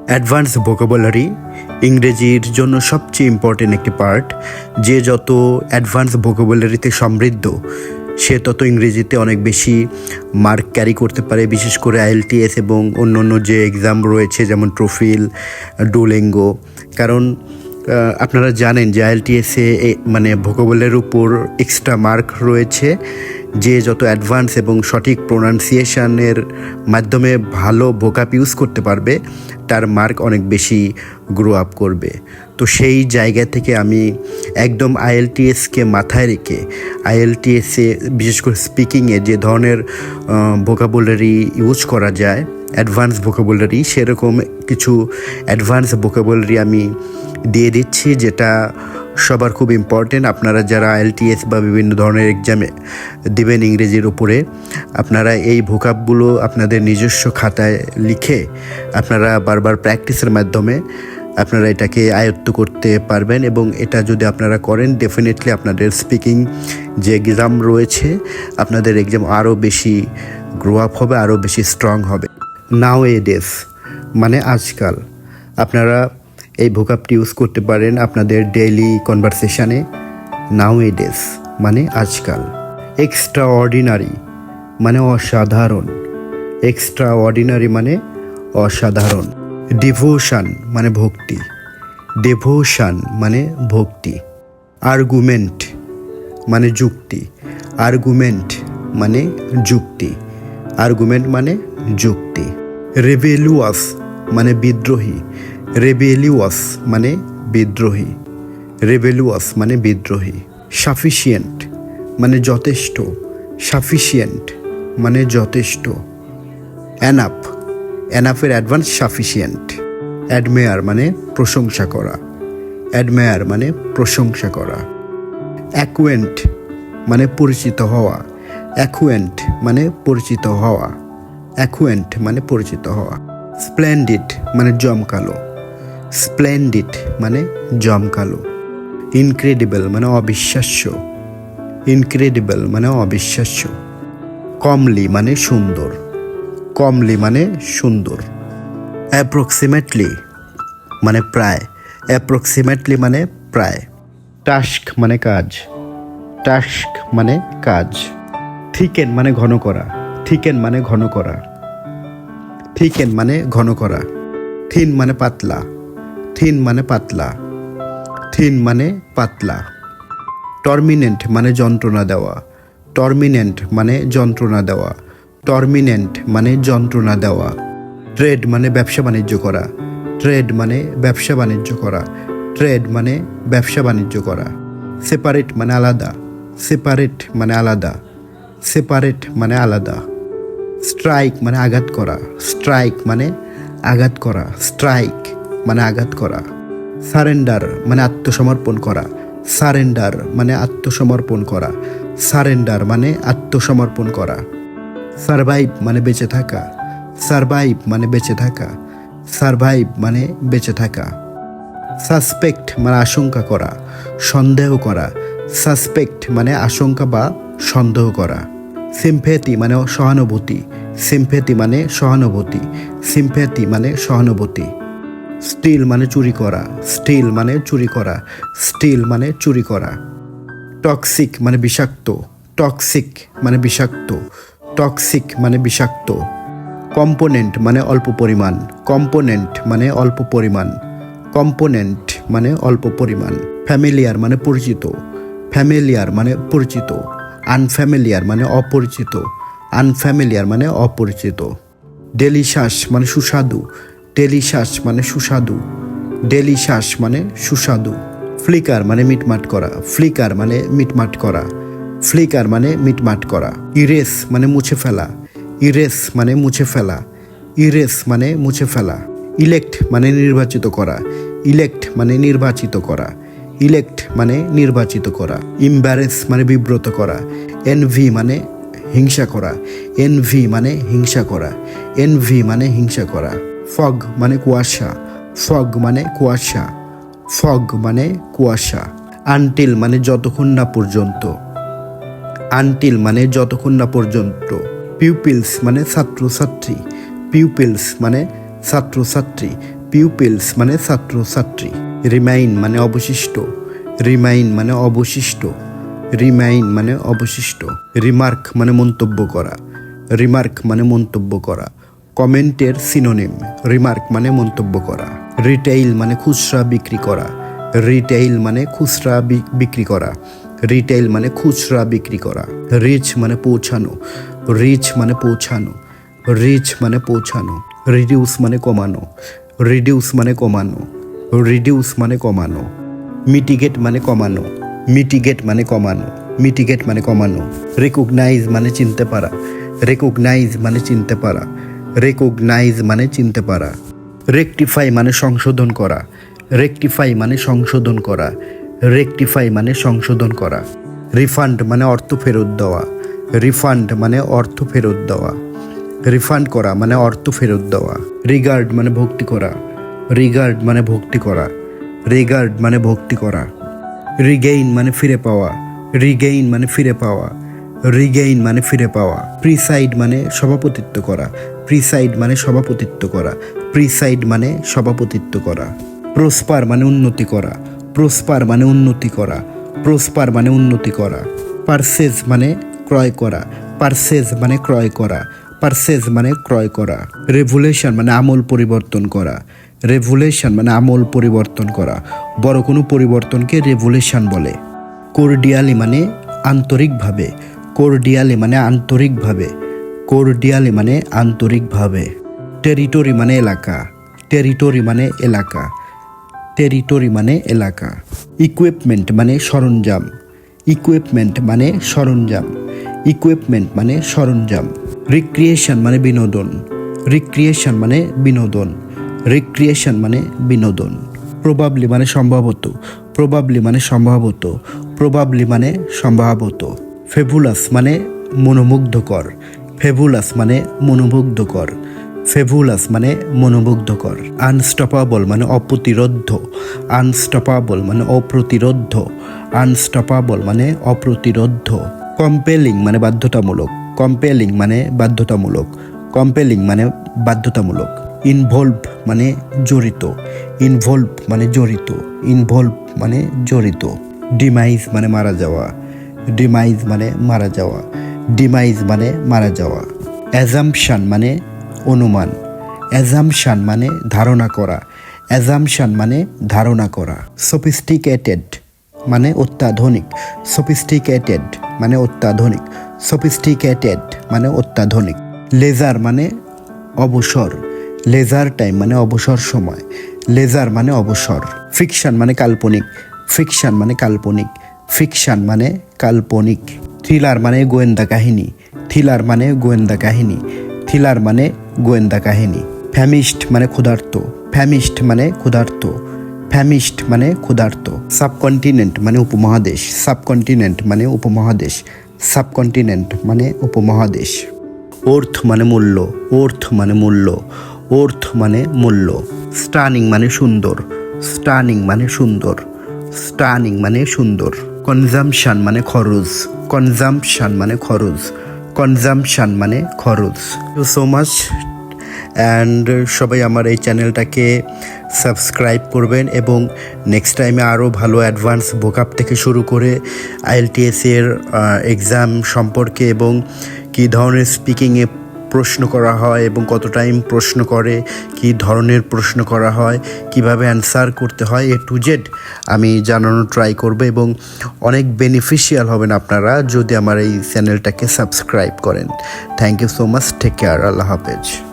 Advance vocabulary ইংরেজির জন্য সবচেয়ে ইম্পর্টেন্ট একটি পার্ট। যে যত অ্যাডভান্স ভোকাবুলারিতে সমৃদ্ধ সে তত ইংরেজিতে অনেক বেশি মার্ক ক্যারি করতে পারে, বিশেষ করে আইএলটিএস এবং অন্য যে এক্সাম রয়েছে যেমন টোফিল, ডুওলিঙ্গো। কারণ আপনারা জানেন যে আইএলটিএসে মানে ভোকাবুলারির উপর এক্সট্রা মার্ক রয়েছে। যে যত অ্যাডভান্স এবং সঠিক প্রোনাউন্সিয়েশনের মাধ্যমে ভালো ভোকাব ইউজ করতে পারবে তার মার্ক অনেক বেশি গ্রো আপ করবে। তো সেই জায়গা থেকে আমি একদম আইএলটিএসকে মাথায় রেখে আইএলটিএসে বিশেষ করে স্পিকিংয়ে যে ধরনের ভোকাবুলারি ইউজ করা যায় অ্যাডভান্স ভোকাবুলারি, সেরকম কিছু অ্যাডভান্স ভোকাবুলারি আমি দিয়ে দিচ্ছি যেটা সবার খুব ইম্পর্টেন্ট। আপনারা যারা আইএলটিএস বা বিভিন্ন ধরনের এক্সামে দিবেন ইংরেজির উপরে, আপনারা এই ভোকাবগুলো আপনাদের নিজস্ব খাতায় লিখে আপনারা বারবার প্র্যাকটিসের মাধ্যমে আপনারা এটাকে আয়ত্ত করতে পারবেন। এবং এটা যদি আপনারা করেন ডেফিনেটলি আপনাদের স্পিকিং যে এক্সাম রয়েছে আপনাদের এক্সাম আরও বেশি গ্রো আপ হবে, আরও বেশি স্ট্রং হবে। নাও এ ডেস মানে আজকাল আপনারা এই ভোকাবটি ইউজ করতে পারেন আপনাদের ডেইলি কনভারসেশনে। নাও এ ডেস মানে আজকাল। এক্সট্রা অর্ডিনারি মানে অসাধারণ। এক্সট্রা অর্ডিনারি মানে অসাধারণ। ডিভোশন মানে ভক্তি। ডিভোশন মানে ভক্তি। আর্গুমেন্ট মানে যুক্তি। আর্গুমেন্ট মানে যুক্তি। আর্গুমেন্ট মানে যুক্তি। রেবেলিয়াস মানে বিদ্রোহী। রেবেলিয়াস মানে বিদ্রোহী। রেবেলিয়াস মানে বিদ্রোহী। সাফিসিয়েন্ট মানে যথেষ্ট। সাফিসিয়েন্ট মানে যথেষ্ট। এনাফ, এনাফের অ্যাডভান্স সাফিসিয়েন্ট। অ্যাডমেয়ার মানে প্রশংসা করা। অ্যাডমেয়ার মানে প্রশংসা করা। অ্যাকুয়েন্ট মানে পরিচিত হওয়া। অ্যাকুয়েন্ট মানে পরিচিত হওয়া। অ্যাকুয়েন্ট মানে পরিচিত হওয়া। স্প্লেন্ডিড মানে জমকালো। স্প্লেন্ডিড মানে জমকালো। ইনক্রেডিবল মানে অবিশ্বাস্য। ইনক্রেডিবল মানে অবিশ্বাস্য। কমলি মানে সুন্দর। কমলি মানে সুন্দর। অ্যাপ্রক্সিমেটলি মানে প্রায়। অ্যাপ্রক্সিমেটলি মানে প্রায়। টাস্ক মানে কাজ। টাস্ক মানে কাজ। থিকেন মানে ঘন করা। থিকেন মানে ঘন করা। থিকেন মানে ঘন করা। থিন মানে পাতলা। থিন মানে পাতলা। থিন মানে পাতলা। টর্মিনেন্ট মানে যন্ত্রণা দেওয়া। টর্মিনেন্ট মানে যন্ত্রণা দেওয়া। টর্মিনেন্ট মানে যন্ত্রণা দেওয়া। ট্রেড মানে ব্যবসা বাণিজ্য করা। ট্রেড মানে ব্যবসা বাণিজ্য করা। ট্রেড মানে ব্যবসা বাণিজ্য করা। সেপারেট মানে আলাদা। সেপারেট মানে আলাদা। সেপারেট মানে আলাদা। স্ট্রাইক মানে আঘাত করা। স্ট্রাইক মানে আঘাত করা। স্ট্রাইক মানে আঘাত করা। সারেন্ডার মানে আত্মসমর্পণ করা। সারেন্ডার মানে আত্মসমর্পণ করা। সারেন্ডার মানে আত্মসমর্পণ করা। সারভাইভ মানে বেঁচে থাকা। সারভাইভ মানে বেঁচে থাকা। সারভাইভ মানে বেঁচে থাকা। সাসপেক্ট মানে আশঙ্কা করা, সন্দেহ করা। সাসপেক্ট মানে আশঙ্কা বা সন্দেহ করা। সিম্প্যাথি মানে সহানুভূতি। সিম্প্যাথি মানে সহানুভূতি। সিম্প্যাথি মানে সহানুভূতি। স্টিল মানে চুরি করা। স্টিল মানে চুরি করা। স্টিল মানে চুরি করা। টক্সিক মানে বিষাক্ত। টক্সিক মানে বিষাক্ত। টক্সিক মানে বিষাক্ত। কম্পোনেন্ট মানে অল্প পরিমাণ। কম্পোনেন্ট মানে অল্প পরিমাণ। কম্পোনেন্ট মানে অল্প পরিমাণ। ফ্যামিলিয়ার মানে পরিচিত। ফ্যামিলিয়ার মানে পরিচিত। আনফ্যামিলিয়ার মানে অপরিচিত। আনফ্যামিলিয়ার মানে অপরিচিত। ডেলিশাস মানে সুস্বাদু। ডেলিশাস মানে সুস্বাদু। ডেলিশাস মানে সুস্বাদু। ফ্লিকার মানে মিটমাট করা। ফ্লিকার মানে মিটমাট করা। ফ্লিকার মানে মিটমাট করা। ইরেস মানে মুছে ফেলা। ইরেস মানে মুছে ফেলা। ইরেস মানে মুছে ফেলা। ইলেক্ট মানে নির্বাচিত করা। ইলেক্ট মানে নির্বাচিত করা। ইলেক্ট মানে নির্বাচিত করা। ইম্বারেস মানে বিব্রত করা। এনভি মানে হিংসা করা। এনভি মানে হিংসা করা। এনভি মানে হিংসা করা। ফগ মানে কুয়াশা। ফগ মানে কুয়াশা। ফগ মানে কুয়াশা। আনটিল মানে যতক্ষণ না পর্যন্ত। আনটিল মানে যতক্ষণ না পর্যন্ত। পিউপিলস মানে ছাত্রছাত্রী। পিউপিলস মানে ছাত্রছাত্রী। পিউপিলস মানে ছাত্র ছাত্রী। রিমাইন মানে অবশিষ্ট, রিমাইন মানে অবশিষ্ট, রিমাইন মানে অবশিষ্ট। রিমার্ক মানে মন্তব্য করা, রিমার্ক মানে মন্তব্য করা। কমেন্টের সিনোনিম, রিমার্ক মানে মন্তব্য করা। রিটেইল মানে খুচরা বিক্রি করা, রিটেইল মানে খুচরা বিক্রি করা, রিটেইল মানে খুচরা বিক্রি করা। রিচ মানে পৌঁছানো, রিচ মানে পৌঁছানো, রিচ মানে পৌঁছানো। রিডিউস মানে কমানো, রিডিউস মানে কমানো, রিডিউস মানে কমানো। মিটিগেট মানে কমানো, মিটিগেট মানে কমানো, মিটিগেট মানে কমানো। রেকগনাইজ মানে চিনতে পারা, রেকগনাইজ মানে চিনতে পারা, রেকগনাইজ মানে চিনতে পারা। রেকটিফাই মানে সংশোধন করা, রেকটিফাই মানে সংশোধন করা, রেকটিফাই মানে সংশোধন করা। রিফান্ড মানে অর্থ ফেরত দেওয়া, রিফান্ড মানে অর্থ ফেরত দেওয়া, রিফান্ড করা মানে অর্থ ফেরত দেওয়া। রিগার্ড মানে ভক্তি করা, রিগার্ড মানে ভক্তি করা, রিগার্ড মানে ভক্তি করা। রিগেইন মানে ফিরে পাওয়া, রিগেইন মানে ফিরে পাওয়া, রিগেইন মানে ফিরে পাওয়া। প্রিসাইড মানে সভাপতিত্ব করা, প্রিসাইড মানে সভাপতিত্ব করা, প্রিসাইড মানে সভাপতিত্ব করা। প্রসপার মানে উন্নতি করা, প্রসপার মানে উন্নতি করা, প্রসপার মানে উন্নতি করা। পারচেজ মানে ক্রয় করা, পারচেজ মানে ক্রয় করা, পারচেজ মানে ক্রয় করা। রেভুলেশন মানে আমূল পরিবর্তন করা, রেভুলেশন মানে আমূল পরিবর্তন করা। বড় কোনো পরিবর্তনকে রেভুলেশন বলে। কোর্ডিয়ালি মানে আন্তরিকভাবে, কোর্ডিয়ালি মানে আন্তরিকভাবে, কোর্ডিয়ালি মানে আন্তরিকভাবে। টেরিটরি মানে এলাকা, টেরিটরি মানে এলাকা, টেরিটরি মানে এলাকা। ইকুইপমেন্ট মানে সরঞ্জাম, ইকুইপমেন্ট মানে সরঞ্জাম, ইকুইপমেন্ট মানে সরঞ্জাম। রিক্রিয়েশন মানে বিনোদন, রিক্রিয়েশন মানে বিনোদন, রিক্রিয়েশন মানে বিনোদন। প্রবাবলি মানে সম্ভবত, প্রবাবলি মানে সম্ভবত, প্রবাবলি মানে সম্ভবত। ফেবুলাস মানে মনোমুগ্ধকর, ফেবুলাস মানে মনোমুগ্ধকর, ফেবুলাস মানে মনোমুগ্ধকর। আনস্টপাবল মানে অপ্রতিরোধ্য, আনস্টপাবল মানে অপ্রতিরোধ্য, আনস্টপাবল মানে অপ্রতিরোধ্য। কম্পেলিং মানে বাধ্যতামূলক, কম্পেলিং মানে বাধ্যতামূলক, কম্পেলিং মানে বাধ্যতামূলক। ইনভলভ মানে জড়িত, ইনভলভ মানে জড়িত, ইনভলভ মানে জড়িত। ডিমাইজ মানে মারা যাওয়া, ডিমাইজ মানে মারা যাওয়া, ডিমাইজ মানে মারা যাওয়া। অ্যাজাম্পশন মানে অনুমান, অ্যাজাম্পশন মানে ধারণা করা, অ্যাজাম্পশন মানে ধারণা করা। সফিস্টিকেটেড মানে অত্যাধুনিক, সফিস্টিকেটেড মানে অত্যাধুনিক, সফিস্টিকেটেড মানে অত্যাধুনিক। লেজার মানে অবসর, লেজার টাইম মানে অবসর সময়, লেজার মানে অবসর। ফিকশন মানে কাল্পনিক, ফিকশন মানে কাল্পনিক, ফিকশন মানে কাল্পনিক। থ্রিলার মানে গোয়েন্দা কাহিনী, থ্রিলার মানে গোয়েন্দা কাহিনী, থ্রিলার মানে গোয়েন্দা কাহিনী। ফ্যামিস্ট মানে ক্ষুধার্ত, ফ্যামিস্ট মানে ক্ষুধার্ত, ফ্যামিস্ট মানে ক্ষুধার্ত। সাবকন্টিনেন্ট মানে উপমহাদেশ, সাবকন্টিনেন্ট মানে উপমহাদেশ, সাবকন্টিনেন্ট মানে উপমহাদেশ। ওর্থ মানে মূল্য, ওর্থ মানে মূল্য, ওর্থ মানে মূল্য। স্টানিং মানে সুন্দর, স্টানিং মানে সুন্দর, স্টানিং মানে সুন্দর। কনজাম্পশন মানে খরচ, কনজাম্পশন মানে খরচ, কনজাম্পশন মানে খরচ। সো মাচ অ্যান্ড সবাই আমার এই চ্যানেলটাকে সাবস্ক্রাইব করবেন এবং নেক্সট টাইমে আরও ভালো অ্যাডভান্স ভোকাব থেকে শুরু করে IELTS এর এক্সাম সম্পর্কে এবং কী ধরনের স্পিকিংয়ে প্রশ্ন করা হয় এবং কত টাইম প্রশ্ন করে, কী ধরনের প্রশ্ন করা হয়, কিভাবে অ্যান্সার করতে হয়, A to Z আমি জানানোর ট্রাই করব এবং অনেক বেনিফিশিয়াল হবেন আপনারা যদি আমার এই চ্যানেলটাকে সাবস্ক্রাইব করেন। Thank you so much, take care, আল্লাহ হাফেজ।